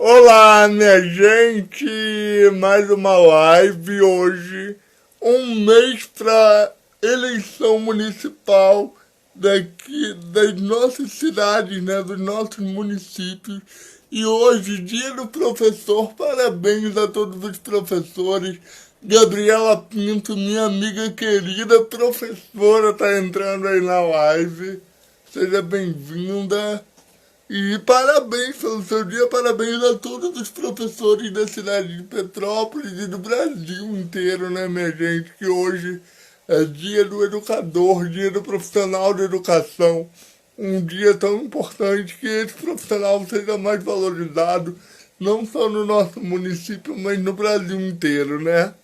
Olá, minha gente! Mais uma live hoje. Um mês para eleição municipal daqui das nossas cidades, né? Dos nossos municípios. E hoje, dia do professor. Parabéns a todos os professores. Gabriela Pinto, minha amiga querida professora, tá entrando aí na live. Seja bem-vinda. E parabéns pelo seu dia, parabéns a todos os professores da cidade de Petrópolis e do Brasil inteiro, né, minha gente? Que hoje é dia do educador, dia do profissional de educação. Um dia tão importante que esse profissional seja mais valorizado, não só no nosso município, mas no Brasil inteiro, né?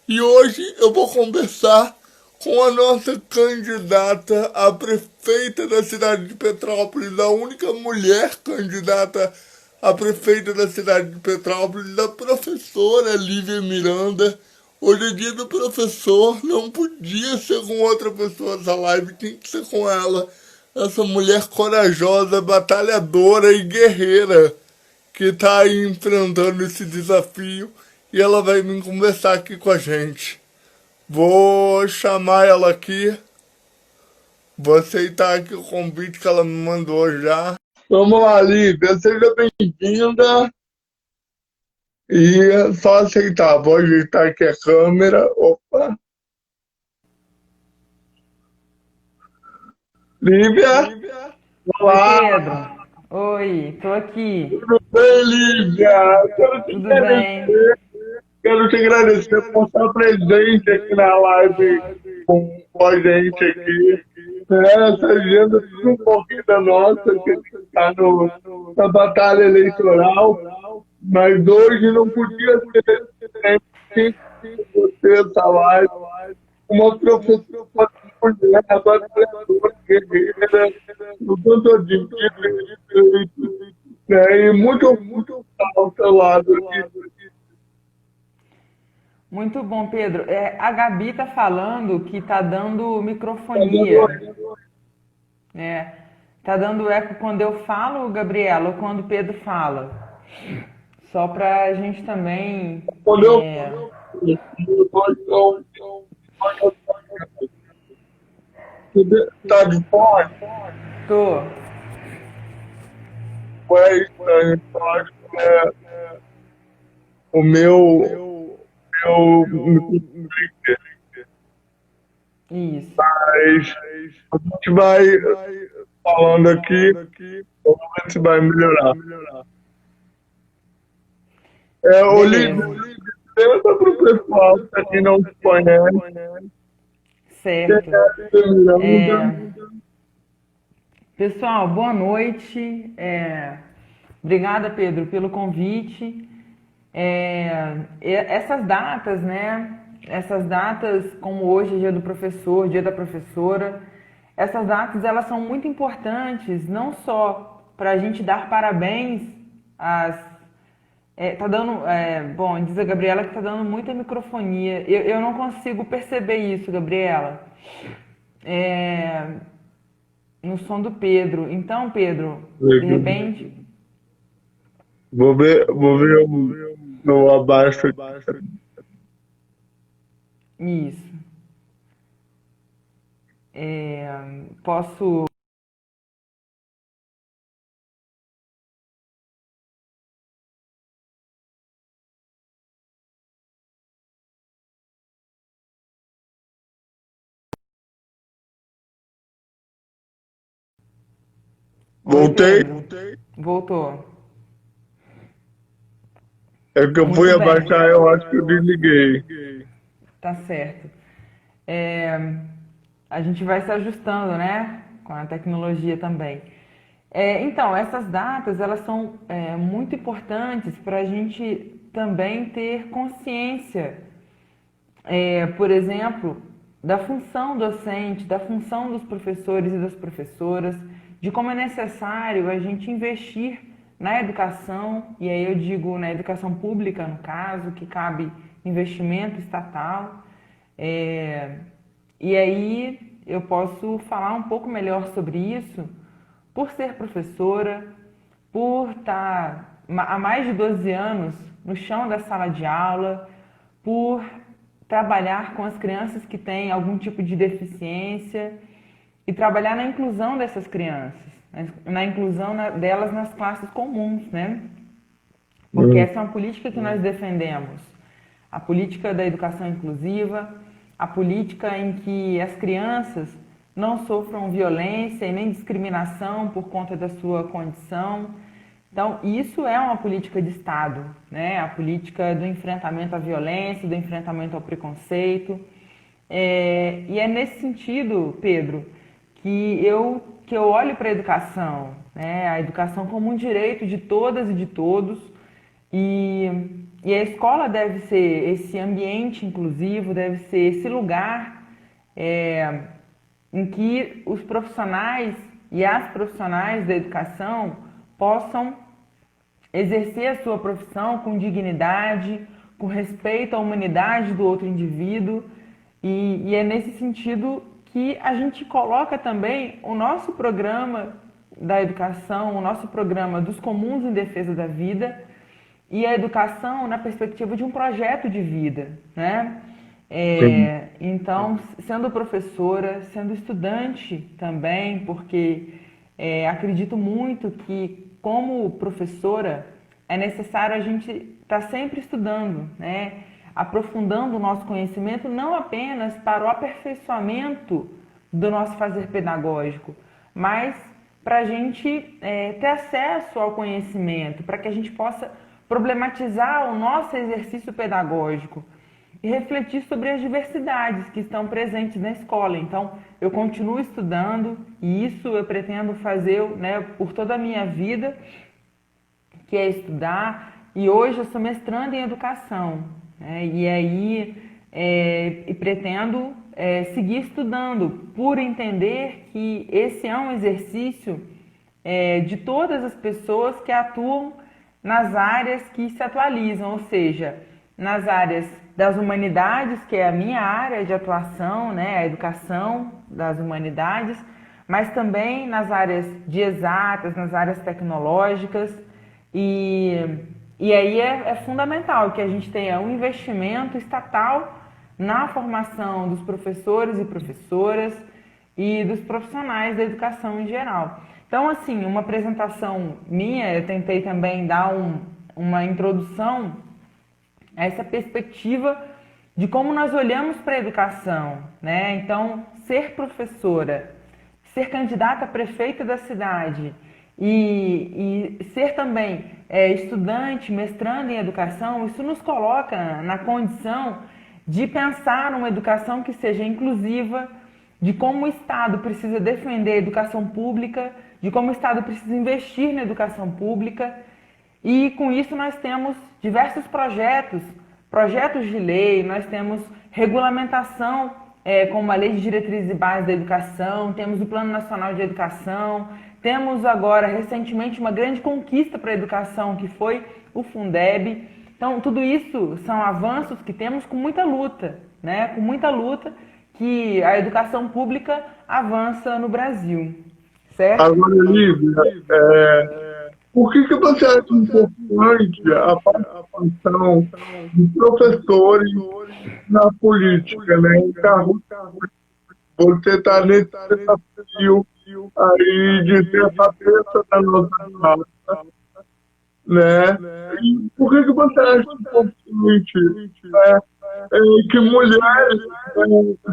E hoje eu vou conversar com a nossa candidata a prefeita da cidade de Petrópolis, a única mulher candidata a prefeita da cidade de Petrópolis, a professora Lívia Miranda. Hoje é dia do professor, não podia ser com outra pessoa essa live, tem que ser com ela. Essa mulher corajosa, batalhadora e guerreira que está aí enfrentando esse desafio e ela vai vir conversar aqui com a gente. Vou chamar ela aqui, vou aceitar aqui o convite que ela me mandou já. Vamos lá, Lívia, seja bem-vinda e é só aceitar. Vou ajeitar aqui a câmera. Opa! Lívia, Oi, olá! Pedro. Oi, tô aqui. Tudo bem, Lívia? Tudo bem? Quero te agradecer por estar presente aqui na live com a gente aqui. Essa agenda tudo corrida nossa, que está na batalha eleitoral, mas hoje não podia ser diferente de você essa live. Uma professora mulher, batalhadora, guerreira, no tanto de direito, né? E muito orgulho estar ao seu lado aqui. Muito bom, Pedro. A Gabi tá falando que tá dando microfonia, né? Tá dando eco quando eu falo, Gabriela, ou quando o Pedro fala. Só pra gente também. Quando eu está de fora, Tô. é estranho. Eu acho que é o meu microfone. Isso. Mas a gente vai falando aqui, vamos ver se vai melhorar. Beleza. Olívia, tenta para o pessoal, para quem não te conhece, quem Certo. é a Miranda. É, Pessoal, boa noite. Obrigada, Pedro, pelo convite. Essas datas, né? Essas datas, como hoje, Dia do Professor, Dia da Professora, essas datas elas são muito importantes, não só para a gente dar parabéns às. Tá dando. Bom, diz a Gabriela que tá dando muita microfonia. Eu não consigo perceber isso, Gabriela. É, no som do Pedro. Então, Pedro, de repente. Vou ver no abaixo. Isso. Posso. Oi, Voltei, Pedro. Voltou. é que eu fui Muito bem. abaixar, eu acho que eu desliguei. Tá certo. É, a gente vai se ajustando, né? Com a tecnologia também. Então, essas datas, elas são muito importantes para a gente também ter consciência, por exemplo, da função docente, da função dos professores e das professoras, de como é necessário a gente investir na educação, e aí eu digo na educação pública, no caso, que cabe investimento estatal. É, e aí eu posso falar um pouco melhor sobre isso por ser professora, por estar há mais de 12 anos no chão da sala de aula, por trabalhar com as crianças que têm algum tipo de deficiência e trabalhar na inclusão dessas crianças, na inclusão delas nas classes comuns, né? Porque essa é uma política que nós defendemos. A política da educação inclusiva, a política em que as crianças não sofram violência e nem discriminação por conta da sua condição. Então, isso é uma política de Estado, né? A política do enfrentamento à violência, do enfrentamento ao preconceito. E é nesse sentido, Pedro, que eu olho para a educação, né? A educação como um direito de todas e de todos. E a escola deve ser esse ambiente inclusivo, deve ser esse lugar em que os profissionais e as profissionais da educação possam exercer a sua profissão com dignidade, com respeito à humanidade do outro indivíduo. E é nesse sentido que a gente coloca também o nosso programa da educação, o nosso programa dos comuns em defesa da vida, e a educação na perspectiva de um projeto de vida, né? Então, sendo professora, sendo estudante também, porque acredito muito que, como professora, é necessário a gente estar sempre estudando, né? Aprofundando o nosso conhecimento, não apenas para o aperfeiçoamento do nosso fazer pedagógico, mas para a gente ter acesso ao conhecimento, para que a gente possa problematizar o nosso exercício pedagógico e refletir sobre as diversidades que estão presentes na escola. Então, eu continuo estudando e isso eu pretendo fazer, né, por toda a minha vida, que é estudar. E hoje eu sou mestranda em educação, né, e aí pretendo seguir estudando, por entender que esse é um exercício de todas as pessoas que atuam nas áreas que se atualizam, ou seja, nas áreas das humanidades, que é a minha área de atuação, né, a educação das humanidades, mas também nas áreas de exatas, nas áreas tecnológicas, e aí é fundamental que a gente tenha um investimento estatal na formação dos professores e professoras e dos profissionais da educação em geral. Então, assim, uma apresentação minha, eu tentei também dar uma introdução a essa perspectiva de como nós olhamos para a educação, né? Então, ser professora, ser candidata a prefeita da cidade e ser também estudante, mestrando em educação, isso nos coloca na condição de pensar uma educação que seja inclusiva, de como o Estado precisa defender a educação pública, de como o Estado precisa investir na educação pública. E com isso nós temos diversos projetos de lei, nós temos regulamentação, como a Lei de Diretrizes e Bases da Educação, temos o Plano Nacional de Educação, temos agora, recentemente, uma grande conquista para a educação, que foi o Fundeb. Então, tudo isso são avanços que temos com muita luta, né? Com muita luta que a educação pública avança no Brasil, certo? Agora, Lívia, por que você acha importante a participação de professores na política, né? Então, você está nesse desafio aí de ter essa peça da nossa raça, né? E por que você acha importante que mulheres,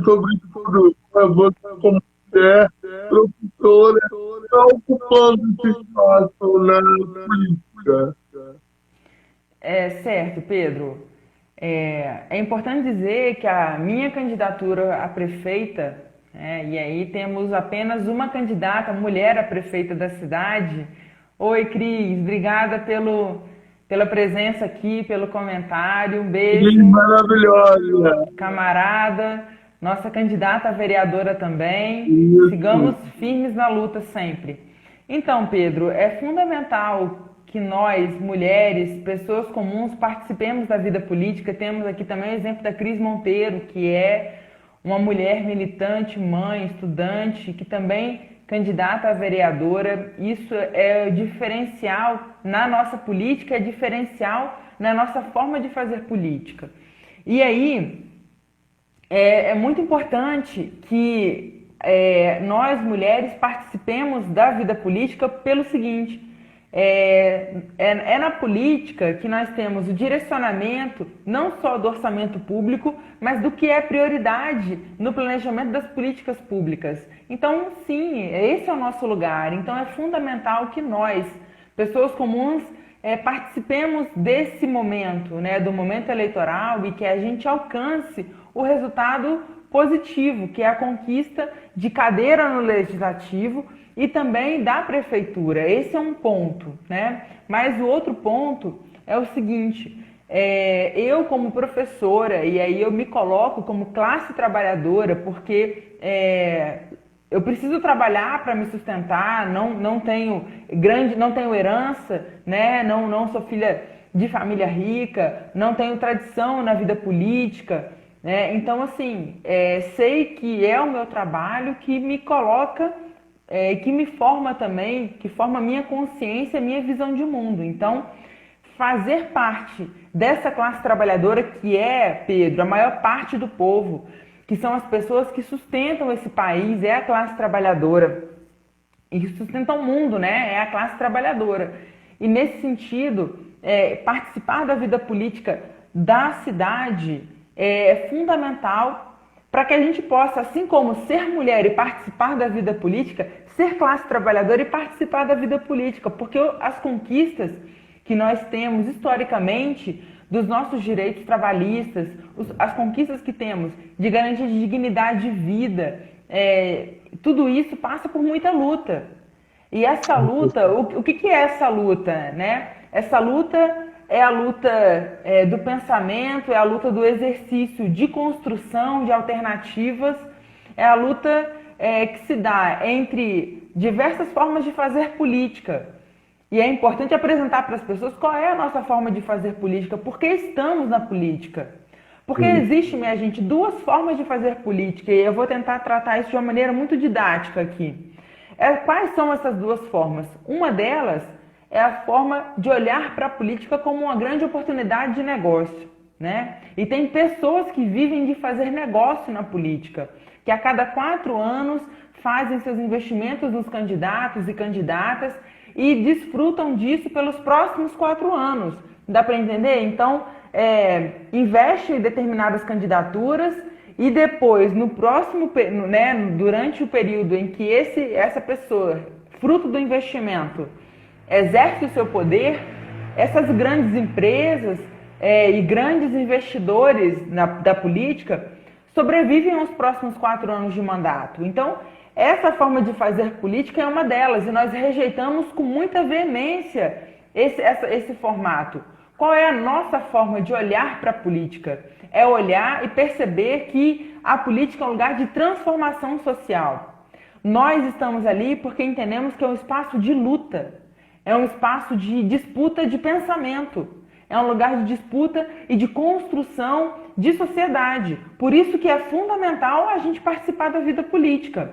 sobretudo você como mulher, professora, estão ocupando esse espaço na política? Certo, Pedro. É importante dizer que a minha candidatura a prefeita, e aí temos apenas uma candidata mulher a prefeita da cidade. Oi, Cris, obrigada pela presença aqui, pelo comentário. Um beijo. Que maravilhosa. Camarada, nossa candidata a vereadora também. Isso. Sigamos firmes na luta sempre. Então, Pedro, é fundamental que nós, mulheres, pessoas comuns, participemos da vida política. Temos aqui também o exemplo da Cris Monteiro, que é uma mulher militante, mãe, estudante, que também candidata a vereadora. Isso é diferencial na nossa política, é diferencial na nossa forma de fazer política. E aí, é muito importante que nós, mulheres, participemos da vida política pelo seguinte: é na política que nós temos o direcionamento não só do orçamento público, mas do que é prioridade no planejamento das políticas públicas. Então, sim, esse é o nosso lugar. Então, é fundamental que nós, pessoas comuns, participemos desse momento, né, do momento eleitoral, e que a gente alcance o resultado positivo, que é a conquista de cadeira no legislativo e também da prefeitura. Esse é um ponto, né? Mas o outro ponto é o seguinte: eu como professora, e aí eu me coloco como classe trabalhadora, porque eu preciso trabalhar para me sustentar, não tenho herança, né? Não sou filha de família rica, não tenho tradição na vida política, né? Então, assim, sei que é o meu trabalho que me coloca, que me forma também, que forma a minha consciência, a minha visão de mundo. Então, fazer parte dessa classe trabalhadora que é, Pedro, a maior parte do povo, que são as pessoas que sustentam esse país, é a classe trabalhadora, e que sustentam o mundo, né? É a classe trabalhadora. E nesse sentido, participar da vida política da cidade é fundamental para que a gente possa, assim como ser mulher e participar da vida política, ser classe trabalhadora e participar da vida política, porque as conquistas que nós temos historicamente dos nossos direitos trabalhistas, as conquistas que temos de garantia de dignidade de vida, tudo isso passa por muita luta. E essa luta, o que é essa luta, né? Essa luta é a luta do pensamento, é a luta do exercício de construção de alternativas, é a luta que se dá entre diversas formas de fazer política. E é importante apresentar para as pessoas qual é a nossa forma de fazer política, por que estamos na política. Porque existe, minha gente, duas formas de fazer política, e eu vou tentar tratar isso de uma maneira muito didática aqui. Quais são essas duas formas? Uma delas é a forma de olhar para a política como uma grande oportunidade de negócio, né? E tem pessoas que vivem de fazer negócio na política, que a cada 4 anos fazem seus investimentos nos candidatos e candidatas e desfrutam disso pelos próximos 4 anos. Dá para entender? Então, investe em determinadas candidaturas e depois, no próximo, né, durante o período em que essa pessoa, fruto do investimento, exerce o seu poder, essas grandes empresas e grandes investidores da política sobrevivem aos próximos 4 anos de mandato. Então, essa forma de fazer política é uma delas, e nós rejeitamos com muita veemência esse formato. Qual é a nossa forma de olhar para a política? É olhar e perceber que a política é um lugar de transformação social. Nós estamos ali porque entendemos que é um espaço de luta, é um espaço de disputa de pensamento, é um lugar de disputa e de construção de sociedade. Por isso que é fundamental a gente participar da vida política.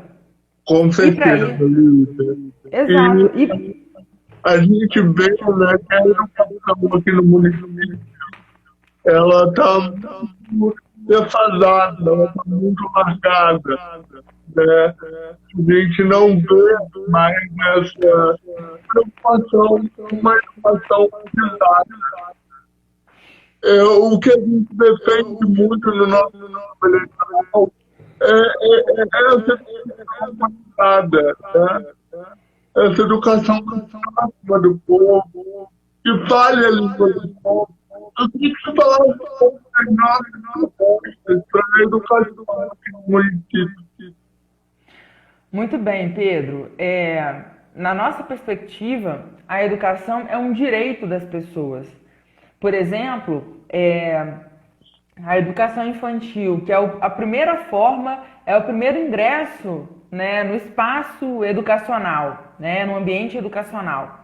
Com certeza, Lívia. Exato. E a gente vê, né, que a educação aqui no município, ela está muito defasada, ela está muito largada, né? A gente não vê mais essa preocupação com uma educação didática. O que a gente defende muito no nosso eleitoral essa educação humanizada, né? Essa educação próxima do povo, que fale a língua do povo. Eu queria que você falasse um pouco das nossas propostas para a educação aqui no município. Muito bem, Pedro. Na nossa perspectiva, a educação é um direito das pessoas. Por exemplo, a educação infantil, que é a primeira forma, é o primeiro ingresso, né, no espaço educacional, né, no ambiente educacional.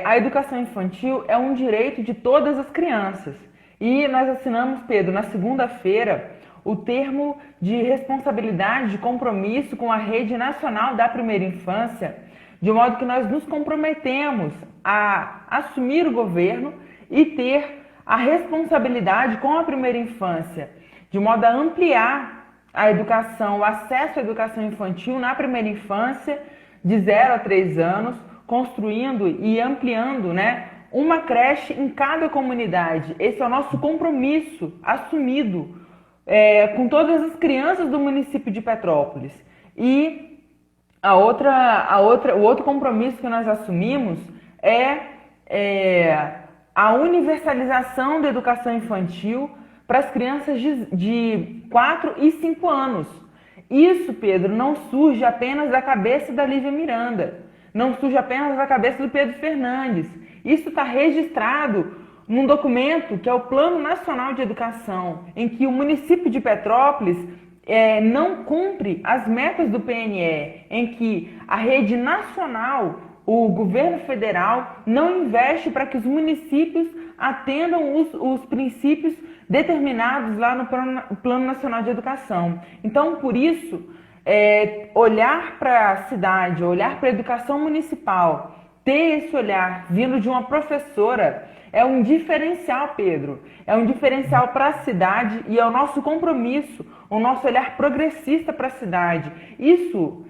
A educação infantil é um direito de todas as crianças. E nós assinamos, Pedro, na segunda-feira, o termo de responsabilidade, de compromisso com a Rede Nacional da Primeira Infância, de modo que nós nos comprometemos a assumir o governo e ter a responsabilidade com a primeira infância, de modo a ampliar a educação, o acesso à educação infantil na primeira infância, de 0 a 3 anos, construindo e ampliando, né, uma creche em cada comunidade. Esse é o nosso compromisso assumido com todas as crianças do município de Petrópolis. E o outro compromisso que nós assumimos é a universalização da educação infantil para as crianças de 4 e 5 anos. Isso, Pedro, não surge apenas da cabeça da Lívia Miranda, não surge apenas da cabeça do Pedro Fernandes. Isso está registrado num documento que é o Plano Nacional de Educação, em que o município de Petrópolis não cumpre as metas do PNE, em que a rede nacional, o governo federal, não investe para que os municípios atendam os princípios determinados lá no Plano Nacional de Educação. Então, por isso, olhar para a cidade, olhar para a educação municipal, ter esse olhar vindo de uma professora é um diferencial, Pedro. É um diferencial para a cidade e é o nosso compromisso, o nosso olhar progressista para a cidade. Isso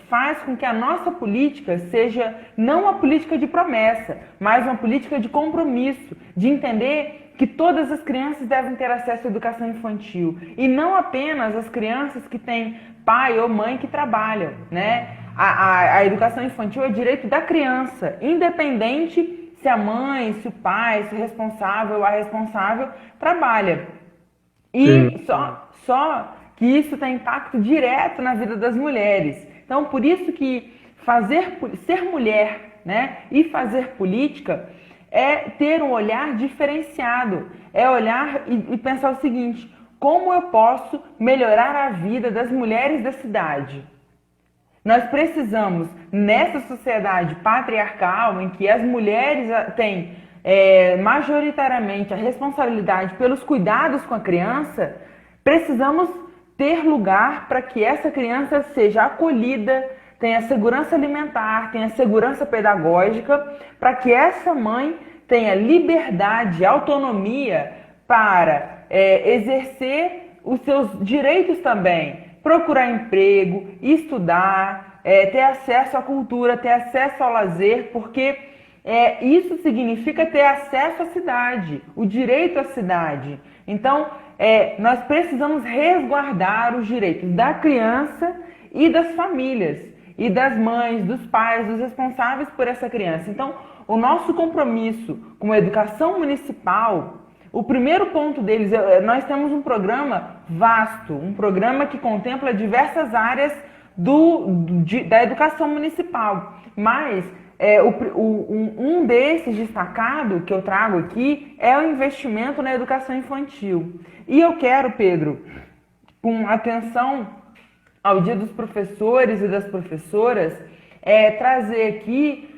faz com que a nossa política seja não uma política de promessa, mas uma política de compromisso, de entender que todas as crianças devem ter acesso à educação infantil e não apenas as crianças que têm pai ou mãe que trabalham, né? A educação infantil é direito da criança, independente se a mãe, se o pai, se o responsável ou a responsável trabalha. E só que isso tem impacto direto na vida das mulheres. Então, por isso que ser mulher, né, e fazer política é ter um olhar diferenciado, é olhar e pensar o seguinte: como eu posso melhorar a vida das mulheres da cidade? Nós precisamos, nessa sociedade patriarcal, em que as mulheres têm majoritariamente a responsabilidade pelos cuidados com a criança, precisamos ter lugar para que essa criança seja acolhida, tenha segurança alimentar, tenha segurança pedagógica, para que essa mãe tenha liberdade, autonomia para exercer os seus direitos também, procurar emprego, estudar, ter acesso à cultura, ter acesso ao lazer, porque isso significa ter acesso à cidade, o direito à cidade. Então, nós precisamos resguardar os direitos da criança e das famílias, e das mães, dos pais, dos responsáveis por essa criança. Então, o nosso compromisso com a educação municipal, o primeiro ponto deles, nós temos um programa vasto, um programa que contempla diversas áreas da educação municipal, mas um desses destacado que eu trago aqui é o investimento na educação infantil. E eu quero, Pedro, com atenção ao Dia dos Professores e das Professoras, trazer aqui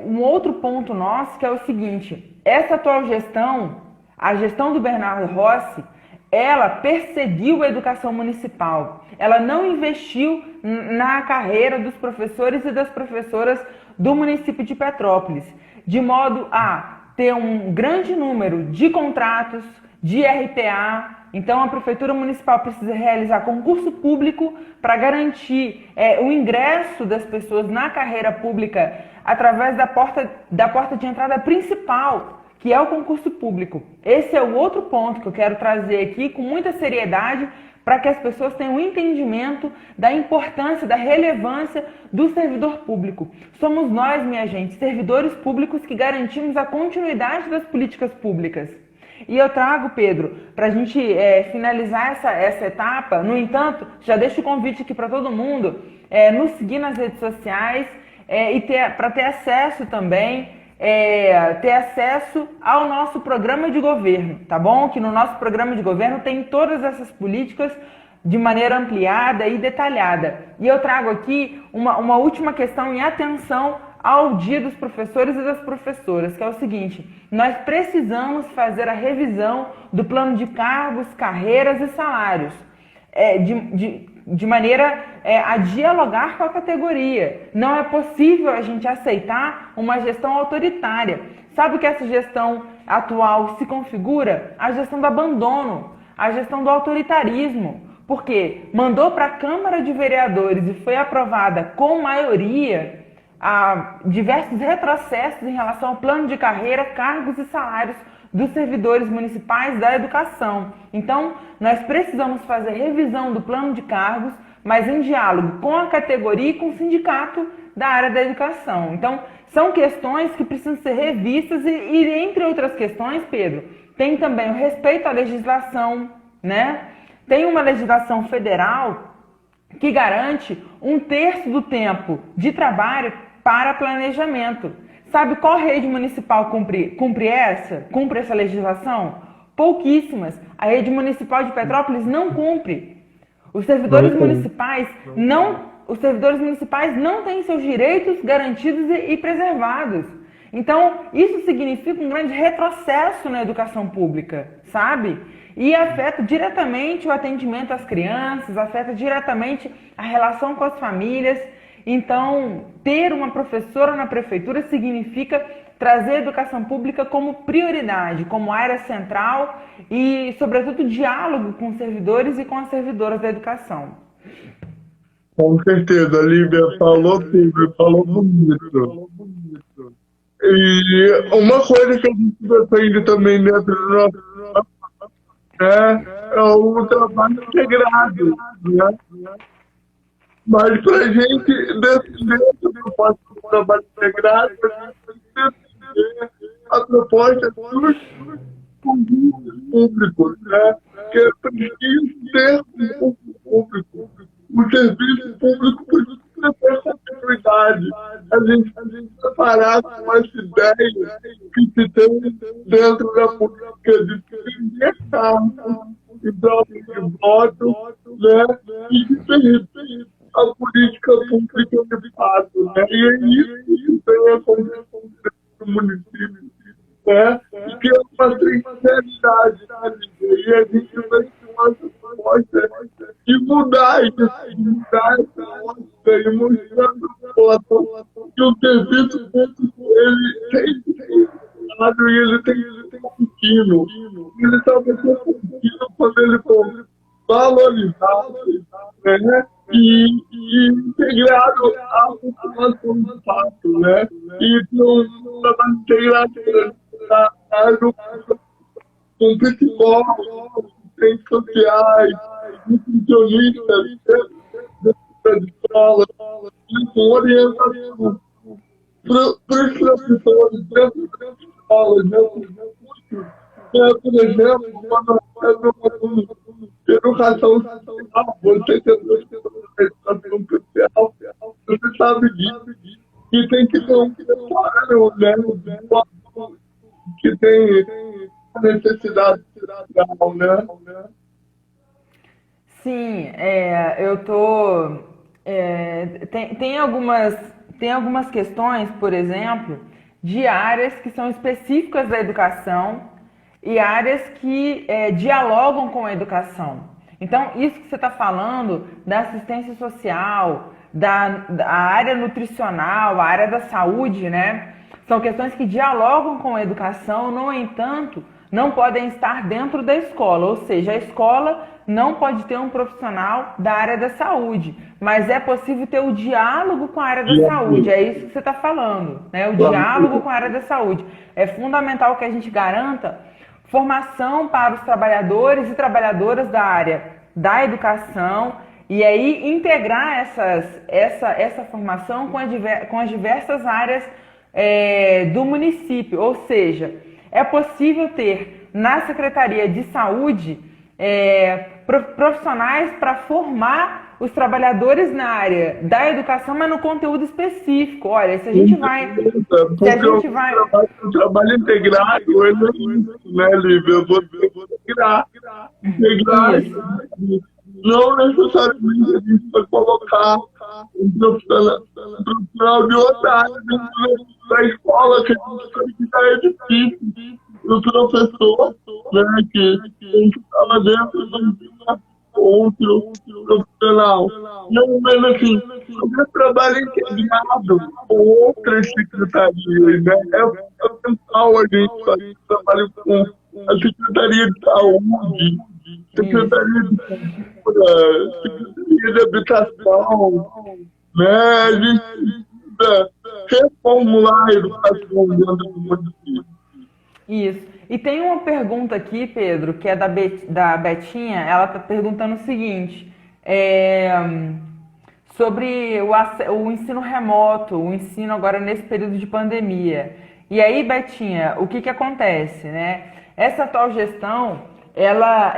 um outro ponto nosso, que é o seguinte: essa atual gestão, a gestão do Bernardo Rossi, ela perseguiu a educação municipal. Ela não investiu na carreira dos professores e das professoras do município de Petrópolis, de modo a ter um grande número de contratos, de RPA. Então, a Prefeitura Municipal precisa realizar concurso público para garantir o ingresso das pessoas na carreira pública através da porta de entrada principal, que é o concurso público. Esse é o outro ponto que eu quero trazer aqui com muita seriedade, para que as pessoas tenham um entendimento da importância, da relevância do servidor público. Somos nós, minha gente, servidores públicos, que garantimos a continuidade das políticas públicas. E eu trago, Pedro, para a gente finalizar essa etapa, no entanto, já deixo o convite aqui para todo mundo nos seguir nas redes sociais e para ter acesso também, ter acesso ao nosso programa de governo, tá bom? Que no nosso programa de governo tem todas essas políticas de maneira ampliada e detalhada. E eu trago aqui uma última questão em atenção ao Dia dos Professores e das Professoras, que é o seguinte: nós precisamos fazer a revisão do plano de cargos, carreiras e salários, de maneira a dialogar com a categoria. Não é possível a gente aceitar uma gestão autoritária. Sabe o que essa gestão atual se configura? A gestão do abandono, a gestão do autoritarismo, porque mandou para a Câmara de Vereadores e foi aprovada com maioria diversos retrocessos em relação ao plano de carreira, cargos e salários dos servidores municipais da educação. Então, nós precisamos fazer revisão do plano de cargos, mas em diálogo com a categoria e com o sindicato da área da educação. Então, são questões que precisam ser revistas e entre outras questões, Pedro, tem também o respeito à legislação, né? Tem uma legislação federal que garante 1/3 do tempo de trabalho para planejamento. Sabe qual rede municipal cumpre essa legislação? Pouquíssimas. A rede municipal de Petrópolis não cumpre. Os servidores municipais não têm seus direitos garantidos e preservados. Então, isso significa um grande retrocesso na educação pública, sabe? E afeta diretamente o atendimento às crianças, afeta diretamente a relação com as famílias. Então, ter uma professora na prefeitura significa trazer a educação pública como prioridade, como área central e, sobretudo, diálogo com os servidores e com as servidoras da educação. Com certeza, Lívia falou tudo, falou bonito. E uma coisa que a gente defende também dentro do nosso é o trabalho integrado, né? Mas para a gente defender a proposta do trabalho integrado, a gente tem que defender a proposta dos conjuntos públicos, né? Que é preciso ter um público. O serviço público precisa ter continuidade. A gente parar com essa ideia que se tem dentro da política de vender carro em troca de voto, né? E de permitir a política pública de fato, né? E é isso que tem acontecido no município, né? E que é uma sinceridade, e a gente vai ter uma proposta de mudar isso, mudar essa lógica e mostrando que o serviço público ele tem que ser e ele tem que ser contínuo. Ele só vai ser contínuo quando ele for valorizado, né? E integrado à população de fato, né? E não trabalho integrado com psicólogos, centros sociais, nutricionistas dentro de escola, com orientação para os professores dentro de escola, dentro de cursos. Por exemplo, quando faz uma educação social, você tem educação social, você sabe disso, que tem que ter um preparo, né? Que tem necessidade social, né? Sim, eu tô. Tem algumas questões, por exemplo, de áreas que são específicas da educação e áreas que dialogam com a educação. Então, isso que você está falando da assistência social, da área nutricional, a área da saúde, né? São questões que dialogam com a educação, no entanto, não podem estar dentro da escola, ou seja, a escola não pode ter um profissional da área da saúde, mas é possível ter o diálogo com a área da saúde, é isso que você está falando, né? O diálogo com a área da saúde. É fundamental que a gente garanta formação para os trabalhadores e trabalhadoras da área da educação e aí integrar essa formação com as diversas áreas do município, ou seja, é possível ter na Secretaria de Saúde profissionais para formar os trabalhadores na área da educação, mas no conteúdo específico. Olha, se a gente vai... O trabalho integrado é isso, né, Lívia? Eu vou integrar não necessariamente a gente vai colocar um profissional de outra área dentro da escola, que a gente sabe que já é difícil. O professor, né, que estava dentro de outro profissional. Não, mas assim, fazer trabalho integrado com outras secretarias, né? É fundamental a gente fazer trabalho com a Secretaria de Saúde, Secretaria de Cultura, Secretaria de Habitação, né? A gente precisa reformular a educação dentro do município. Isso. E tem uma pergunta aqui, Pedro, que é da Betinha. Ela está perguntando o seguinte: é, sobre o ensino remoto, o ensino agora nesse período de pandemia. E aí, Betinha, o que acontece, né? Essa atual gestão, ela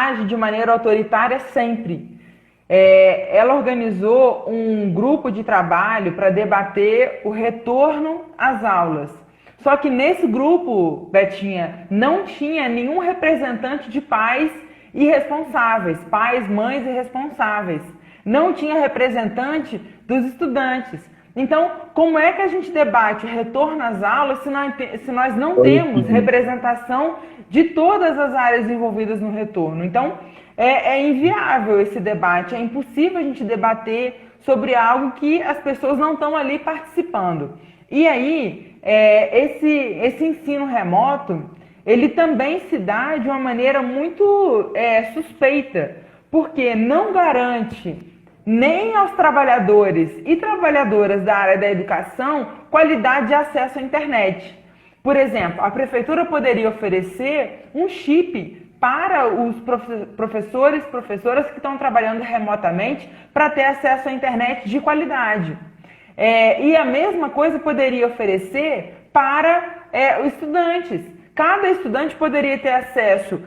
age de maneira autoritária sempre. Ela organizou um grupo de trabalho para debater o retorno às aulas. Só que nesse grupo, Betinha, não tinha nenhum representante de pais e responsáveis, pais, mães e responsáveis. Não tinha representante dos estudantes. Então, como é que a gente debate o retorno às aulas se nós não temos representação de todas as áreas envolvidas no retorno? Então, é inviável esse debate, é impossível a gente debater sobre algo que as pessoas não estão ali participando. E aí, esse ensino remoto, ele também se dá de uma maneira muito suspeita, porque não garante nem aos trabalhadores e trabalhadoras da área da educação qualidade de acesso à internet. Por exemplo, a prefeitura poderia oferecer um chip para os professores e professoras que estão trabalhando remotamente para ter acesso à internet de qualidade. E a mesma coisa poderia oferecer para os estudantes. Cada estudante poderia ter acesso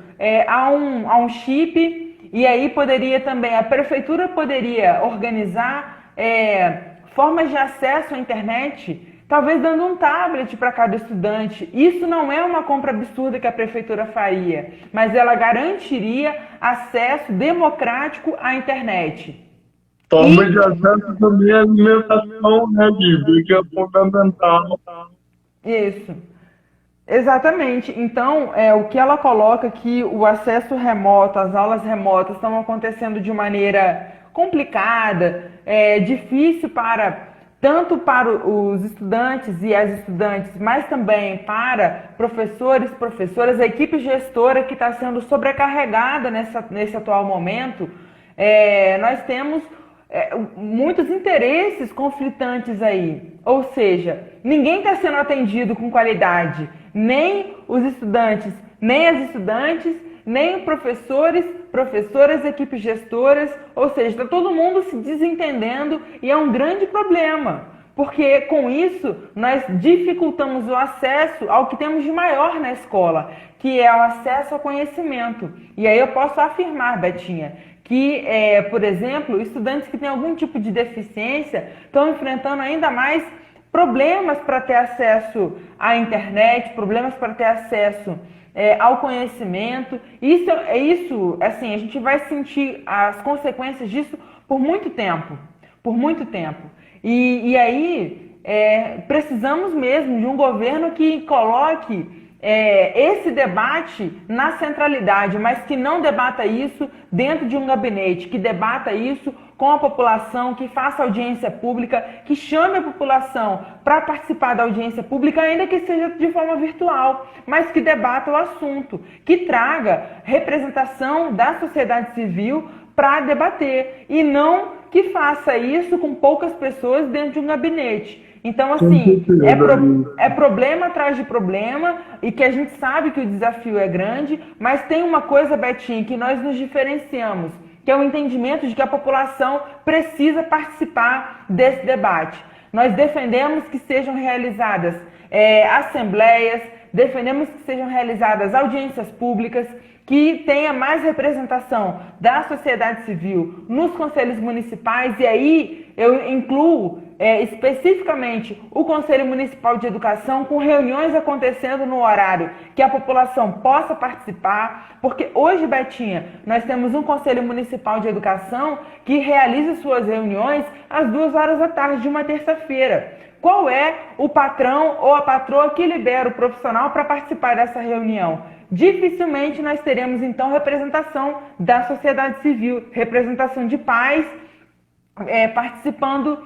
a um chip, e aí poderia também, a prefeitura poderia organizar formas de acesso à internet, talvez dando um tablet para cada estudante. Isso não é uma compra absurda que a prefeitura faria, mas ela garantiria acesso democrático à internet. Forma de acesso também à alimentação, né, Bíblia, que é fundamental. Isso, exatamente. Então, o que ela coloca que o acesso remoto, as aulas remotas estão acontecendo de maneira complicada, difícil tanto para os estudantes e as estudantes, mas também para professores, professoras, a equipe gestora que está sendo sobrecarregada nesse atual momento. Nós temos muitos interesses conflitantes aí, ou seja, ninguém está sendo atendido com qualidade, nem os estudantes, nem as estudantes, nem professores, professoras, equipes gestoras, ou seja, está todo mundo se desentendendo e é um grande problema, porque com isso nós dificultamos o acesso ao que temos de maior na escola, que é o acesso ao conhecimento. E aí eu posso afirmar, Betinha, que, por exemplo, estudantes que têm algum tipo de deficiência estão enfrentando ainda mais problemas para ter acesso à internet, problemas para ter acesso ao conhecimento. Isso, assim, a gente vai sentir as consequências disso por muito tempo, E aí, precisamos mesmo de um governo que coloque esse debate na centralidade, mas que não debata isso dentro de um gabinete, que debata isso com a população, que faça audiência pública, que chame a população para participar da audiência pública, ainda que seja de forma virtual, mas que debata o assunto, que traga representação da sociedade civil para debater, e não que faça isso com poucas pessoas dentro de um gabinete. Então, assim, é problema atrás de problema, e que a gente sabe que o desafio é grande, mas tem uma coisa, Betinho, que nós nos diferenciamos, que é o entendimento de que a população precisa participar desse debate. Nós defendemos que sejam realizadas assembleias, defendemos que sejam realizadas audiências públicas, que tenha mais representação da sociedade civil nos conselhos municipais, e aí eu incluo especificamente o Conselho Municipal de Educação, com reuniões acontecendo no horário que a população possa participar, porque hoje, Betinha, nós temos um Conselho Municipal de Educação que realiza suas reuniões às 2 horas da tarde de uma terça-feira. Qual é o patrão ou a patroa que libera o profissional para participar dessa reunião? Dificilmente nós teremos, então, representação da sociedade civil, representação de pais participando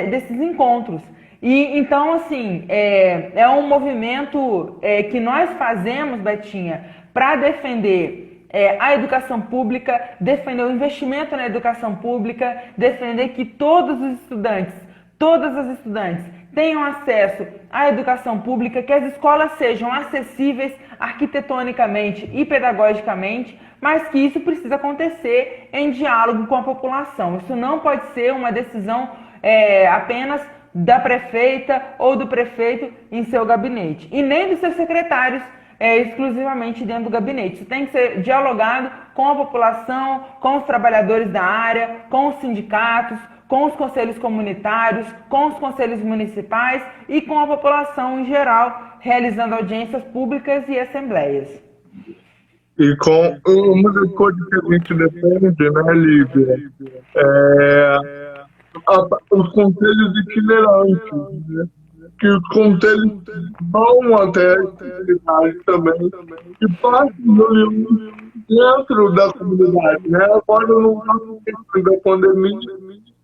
desses encontros. E então, assim, é um movimento que nós fazemos, Betinha, para defender a educação pública, defender o investimento na educação pública, defender que todos os estudantes, todas as estudantes tenham acesso à educação pública, que as escolas sejam acessíveis arquitetonicamente e pedagogicamente, mas que isso precisa acontecer em diálogo com a população. Isso não pode ser uma decisão apenas da prefeita ou do prefeito em seu gabinete, e nem dos seus secretários exclusivamente dentro do gabinete. Isso tem que ser dialogado com a população, com os trabalhadores da área, com os sindicatos, com os conselhos comunitários, com os conselhos municipais e com a população em geral, realizando audiências públicas e assembleias. E com uma das coisas que a gente defende, né, Lívia, os conselhos itinerantes, né? Que os conselhos vão até as comunidades também, que fazem reuniões dentro da comunidade, né? Agora não está da pandemia,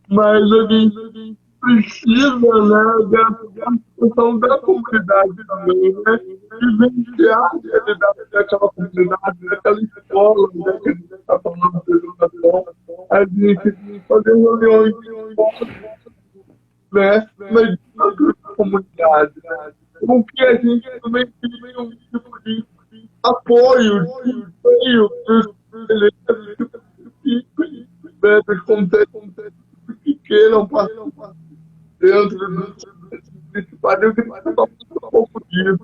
mas a gente precisa, né, da questão da comunidade também, né? Vivenciar a realidade daquela comunidade, daquela escola, né, que a gente está falando de educação, a gente fazer reuniões né, mas da comunidade, né? Com que a gente também tem um tipo de apoio, de empenho dos conselhos que queiram participar dentro dos municipais. Eu queria falar um pouco disso,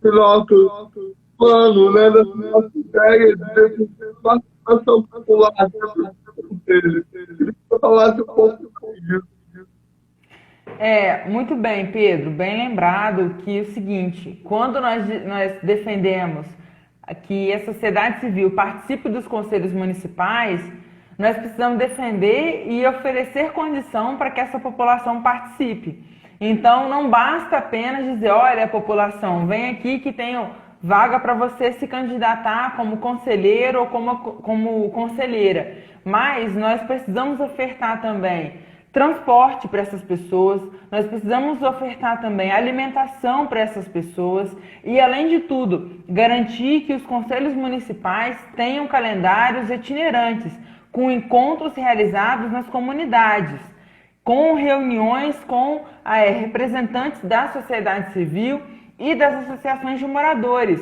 do nosso plano, né, da nossa ideia de participação popular dos conselhos. Eu queria que você falasse um pouco disso. Muito bem, Pedro, bem lembrado que é o seguinte, quando nós defendemos que a sociedade civil participe dos conselhos municipais, nós precisamos defender e oferecer condição para que essa população participe. Então, não basta apenas dizer, olha, população, vem aqui que tem vaga para você se candidatar como conselheiro ou como conselheira. Mas nós precisamos ofertar também transporte para essas pessoas, nós precisamos ofertar também alimentação para essas pessoas e, além de tudo, garantir que os conselhos municipais tenham calendários itinerantes, com encontros realizados nas comunidades, com reuniões com representantes da sociedade civil e das associações de moradores.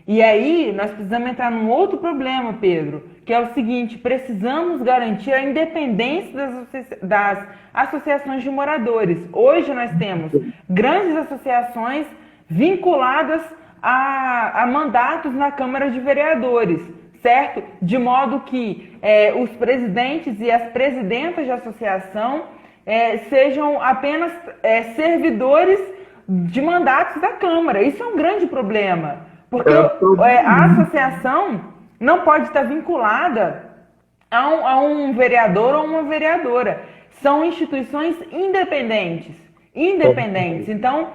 E aí nós precisamos entrar num outro problema, Pedro, que é o seguinte: precisamos garantir a independência das associações de moradores. Hoje nós temos grandes associações vinculadas a mandatos na Câmara de Vereadores, certo? De modo que os presidentes e as presidentas de associação sejam apenas servidores de mandatos da Câmara. Isso é um grande problema, porque a associação não pode estar vinculada a um vereador ou uma vereadora. São instituições independentes. Então,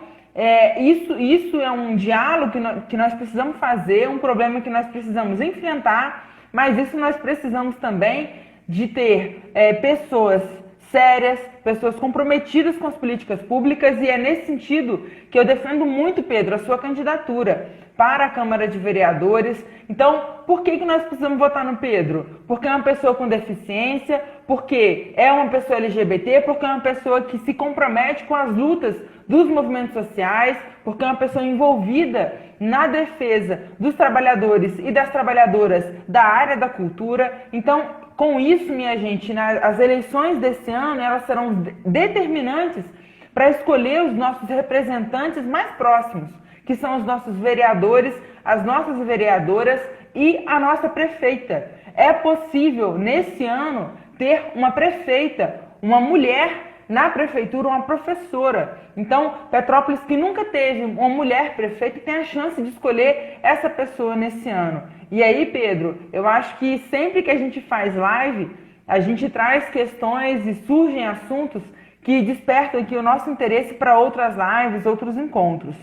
isso é um diálogo que nós precisamos fazer, um problema que nós precisamos enfrentar, mas isso nós precisamos também de ter pessoas sérias, pessoas comprometidas com as políticas públicas, e é nesse sentido que eu defendo muito, Pedro, a sua candidatura para a Câmara de Vereadores. Então, por que nós precisamos votar no Pedro? Porque é uma pessoa com deficiência, porque é uma pessoa LGBT, porque é uma pessoa que se compromete com as lutas dos movimentos sociais, porque é uma pessoa envolvida na defesa dos trabalhadores e das trabalhadoras da área da cultura. Então, com isso, minha gente, as eleições desse ano, elas serão determinantes para escolher os nossos representantes mais próximos, que são os nossos vereadores, as nossas vereadoras e a nossa prefeita. É possível, nesse ano, ter uma prefeita, uma mulher na prefeitura, uma professora. Então, Petrópolis, que nunca teve uma mulher prefeita, tem a chance de escolher essa pessoa nesse ano. E aí, Pedro, eu acho que sempre que a gente faz live, a gente traz questões e surgem assuntos que despertam aqui o nosso interesse para outras lives, outros encontros.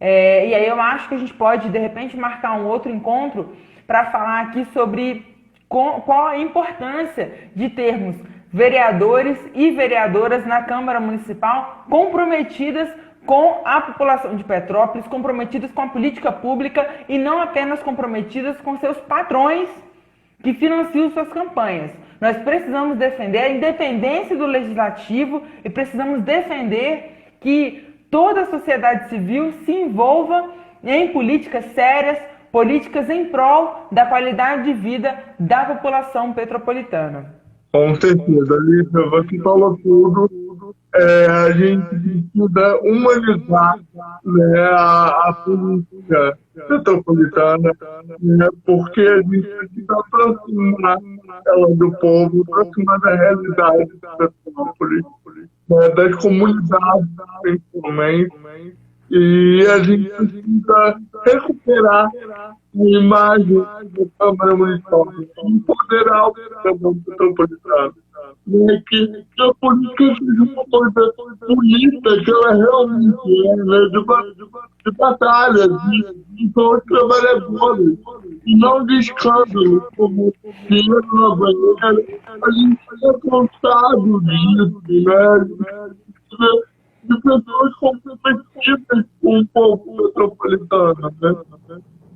E aí eu acho que a gente pode, de repente, marcar um outro encontro para falar aqui sobre qual a importância de termos vereadores e vereadoras na Câmara Municipal comprometidas com a população de Petrópolis, comprometidas com a política pública e não apenas comprometidas com seus patrões que financiam suas campanhas. Nós precisamos defender a independência do legislativo e precisamos defender que toda a sociedade civil se envolva em políticas sérias, políticas em prol da qualidade de vida da população petropolitana. Com certeza, Lívia, você falou tudo. A gente precisa humanizar, né, a política metropolitana, né, porque a gente precisa aproximar ela do povo, aproximar da realidade da Petrópolis, né, das comunidades, principalmente. E a gente precisa recuperar a imagem da Câmara Municipal, empoderar o Câmara Metropolitano. Que a política seja uma coisa bonita, que ela realmente é, né, de batalha, de pessoas trabalhadoras, e não de escândalo, como dinheiro na banheira. A gente é cansado disso, né? De pessoas comprometidas com o povo metropolitano, né?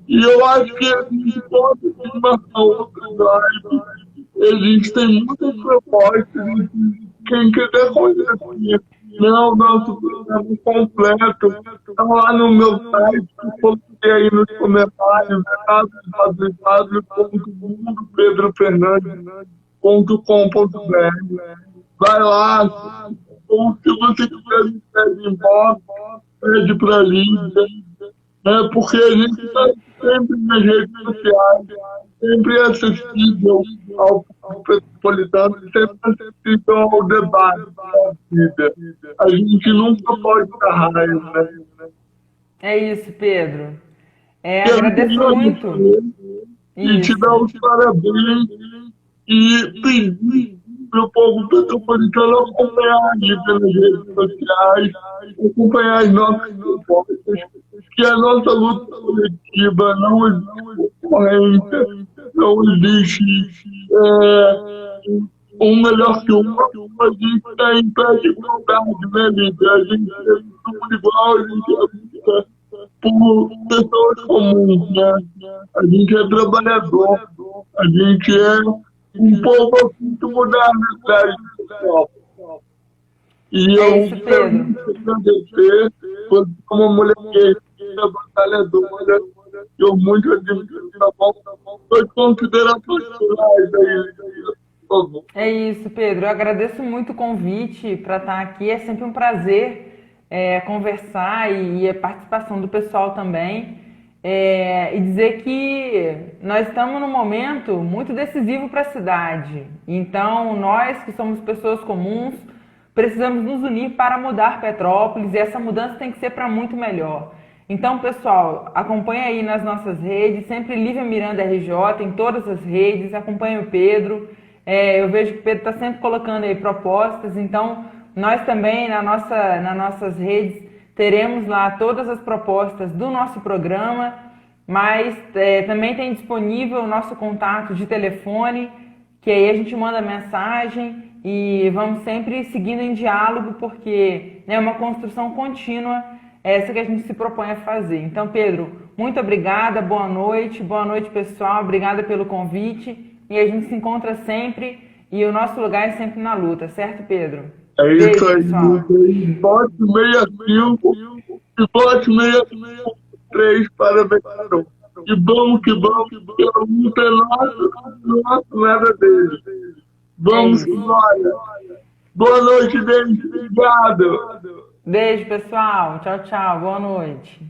E eu acho que a gente pode marcar outras lives. Existem muitas propostas e quem quiser conhecer, né, o nosso programa completo está lá no meu site, eu coloquei aí nos comentários, www.pedrofernandes.com.br. Vai lá, ou se você quiser me pedir em voz, pede para a Lívia, né, porque a gente está sempre nas redes sociais, sempre acessível ao metropolitano, sempre acessível ao debate da vida. A gente nunca pode dar raiva, né? É isso, Pedro. Agradeço muito. E te dar os parabéns e pedir para o povo metropolitano acompanhar a gente nas redes sociais, acompanhar as nossas propostas, que a nossa luta coletiva não existe concorrência, não existe um melhor que o outro, a gente está em pé de igualdade, né, Lívia? A gente é tudo igual, a gente é por pessoas comuns, né? A gente é trabalhador, a gente é um povo muito mudar na realidade social. E eu quero muito agradecer por uma mulher que é batalhadora, eu muito admiro, tá bom? Foi considerações finais aí, por favor. É isso, Pedro. Eu agradeço muito o convite para estar aqui. É sempre um prazer conversar e a participação do pessoal também. E dizer que nós estamos num momento muito decisivo para a cidade. Então, nós que somos pessoas comuns, precisamos nos unir para mudar Petrópolis e essa mudança tem que ser para muito melhor. Então, pessoal, acompanhe aí nas nossas redes, sempre Lívia Miranda RJ, em todas as redes, acompanhe o Pedro. Eu vejo que o Pedro está sempre colocando aí propostas, então nós também nas nossas redes teremos lá todas as propostas do nosso programa, mas também tem disponível o nosso contato de telefone, que aí a gente manda mensagem e vamos sempre seguindo em diálogo, porque é uma construção contínua, essa que a gente se propõe a fazer. Então, Pedro, muito obrigada, boa noite pessoal, obrigada pelo convite e a gente se encontra sempre e o nosso lugar é sempre na luta, certo, Pedro? É isso aí, vote 65 e vote 63 para vereador. Que bom, que a luta é nossa, não era dele. Vamos embora. Boa noite, gente. Obrigado. Beijo, pessoal. Tchau, tchau. Boa noite.